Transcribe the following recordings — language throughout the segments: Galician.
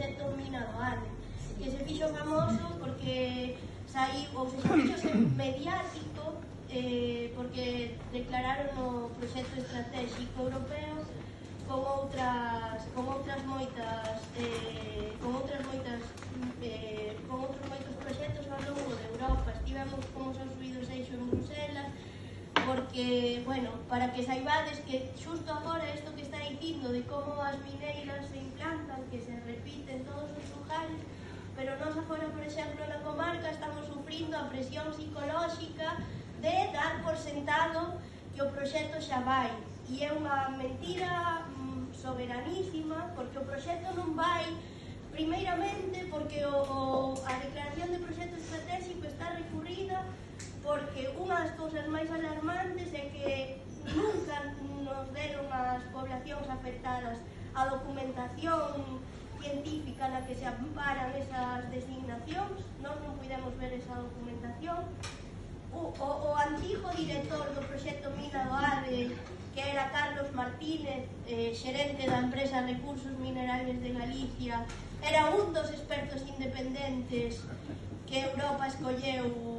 proxecto Mina do Ade, que se fixo famoso porque saiu, ou se fixo mediático, porque declararon o proxecto estratégico europeo con outros moitos proxectos ao longo de Europa. Estivemos como son subidos eixo en Bruselas, porque, bueno, para que saibades que xusto agora isto que está dicindo de como as mineiras se implantan, que se repiten todos os lugares, pero nós agora, por exemplo, na comarca estamos sufrindo a presión psicolóxica de dar por sentado que o proxecto xa vai, e é unha mentira soberanísima, porque o proxecto non vai, primeiramente porque a declaración de proxecto estratégico está recurrida porque unha das cousas máis alarmantes é que nunca nos deron as poblacións afectadas a documentación científica na que se amparan esas designacións. Nós non pudemos ver esa documentación. O antigo director do proxecto Mina do Ade, que era Carlos Martínez, xerente da empresa Recursos Minerales de Galicia, era un dos expertos independentes que Europa escolleu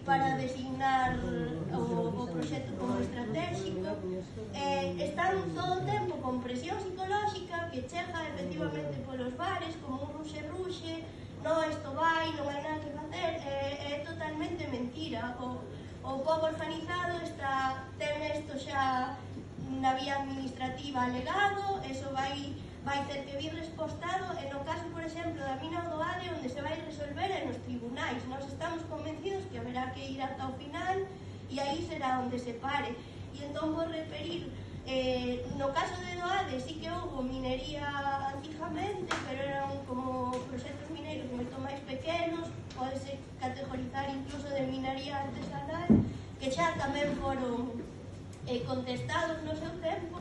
para designar o proxecto como estratégico. Están todo o tempo con presión psicolóxica que chega efectivamente polos bares como un ruxe, non, isto vai, non hai nada que facer. É totalmente mentira. O pobo organizado ten isto xa na vía administrativa alegado, eso vai ter que vir respostado, e no caso, por exemplo, da Mina do Ade, onde se vai resolver é nos tribunais. Nós estamos convencidos que haberá que ir ata o final e aí será onde se pare. E entón vou referir, no caso de Doade sí que houve minería antigamente, pero eran como proxectos mineiros moito máis pequenos, podese categorizar incluso de minería artesanal, que xa tamén foron contestados no seu tempo,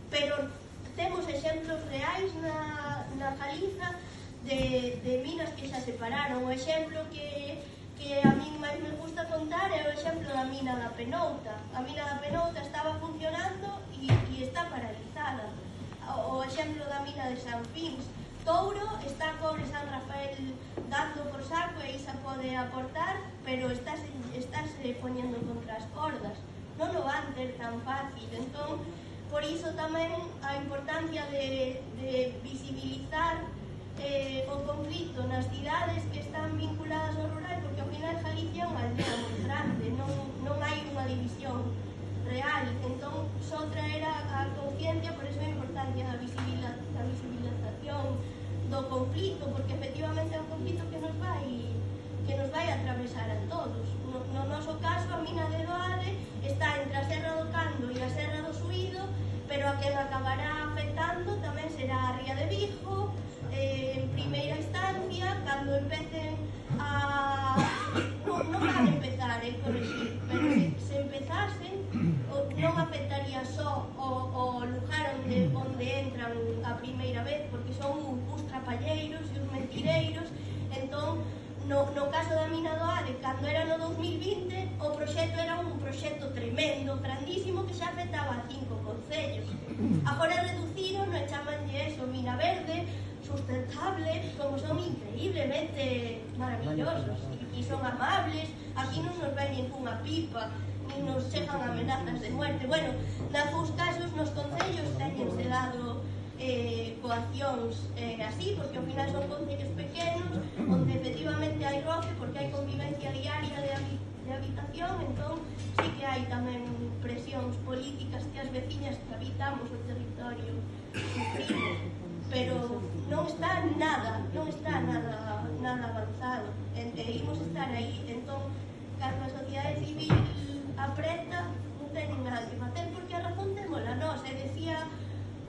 pero temos exemplos reais na Galiza de minas que xa se pararon. O exemplo que a min máis me gusta contar é o exemplo da mina da Penouta. A mina da Penouta estaba funcionando e está paralizada. O exemplo da mina de San Fins. Touro está cobre San Rafael dando por saco e Isa pode aportar, pero estáse poñendo contra as cordas. Non o van ter tan fácil. Entón, por iso tamén a importancia de visibilizar o conflito nas cidades que están vinculadas ao rural, porque ao final Galicia é unha aldea moi grande, non hai unha división real. Entón, só traer a conciencia, por iso a importancia da visibilización do conflito, porque efectivamente é un conflito que nos vai atravesar a todos. No noso caso, a mina de Doade está entre a Serra do Cando e a Serra do Suído, pero a quen acabará afectando tamén será a Ría de Vigo, en primeira instancia, cando empecen a... non van empezar a corregir, pero se empezasen, non afectaría só o lugar onde entran a primeira vez, porque son os trapalleiros e os mentireiros. Entón, no caso da mina do Ade, cando era no 2020, o proxecto era un proxecto tremendo, grandísimo, que xa afectaba a 5 concellos. Agora reduciron e chamanlle eso, mina verde, sustentable, como son increíblemente maravillosos e son amables. Aquí non nos veñen cunha pipa, nin nos chegan amenazas de muerte. Bueno, nalgúns casos nos concellos teñense dado coaccións así, porque ao final son concellos pequenos onde efectivamente hai roce, porque hai convivencia diaria de habitación. Entón sí que hai tamén presións políticas que as veciñas que habitamos o territorio sufrimos, pero non está nada avanzado, imos estar aí. Entón, cando a sociedade civil apreta, non teñen nada que facer, porque a razón témola nós. Decía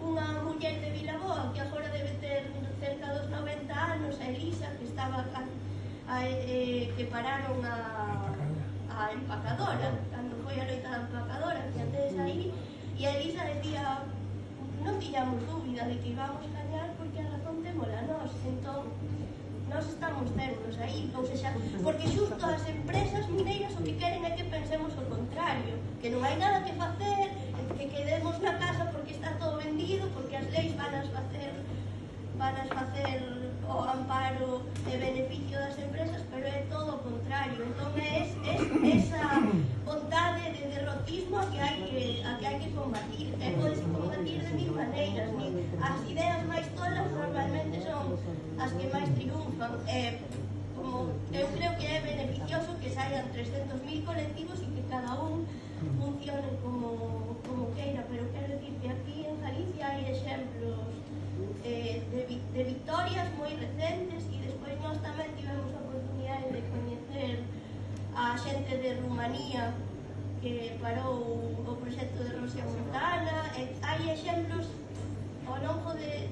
unha muller de Vilaboa, que agora debe ter cerca dos 90 anos, a Elisa, que estaba que pararon a empacadora, cando foi a loita da empacadora, que antes aí, e a Elisa decía, non tiñamos dúbida de que íbamos gañar, porque a razón témola nós. Entón, nós estamos certos aí, ou seja, porque xusto as empresas mineiras o que queren é que pensemos o contrario, que non hai nada que facer, que quedemos na casa porque está todo vendido, porque as leis van a facer ter o amparo e beneficio das empresas, pero é todo o contrario. Entón é esa vontade de derrotismo a que hai que combatir. E pode combatir de mil maneiras. As ideas máis tolas normalmente son as que máis triunfan. Como eu creo que é beneficioso que saian 300.000 colectivos e que cada un funcione como queira, pero quero dicir que aquí en Galicia hai exemplos de victorias moi recentes, e despois nós tamén tivemos a oportunidade de coñecer a xente de Rumanía que parou o proxecto de Rosia Montana. Hai exemplos ao longo de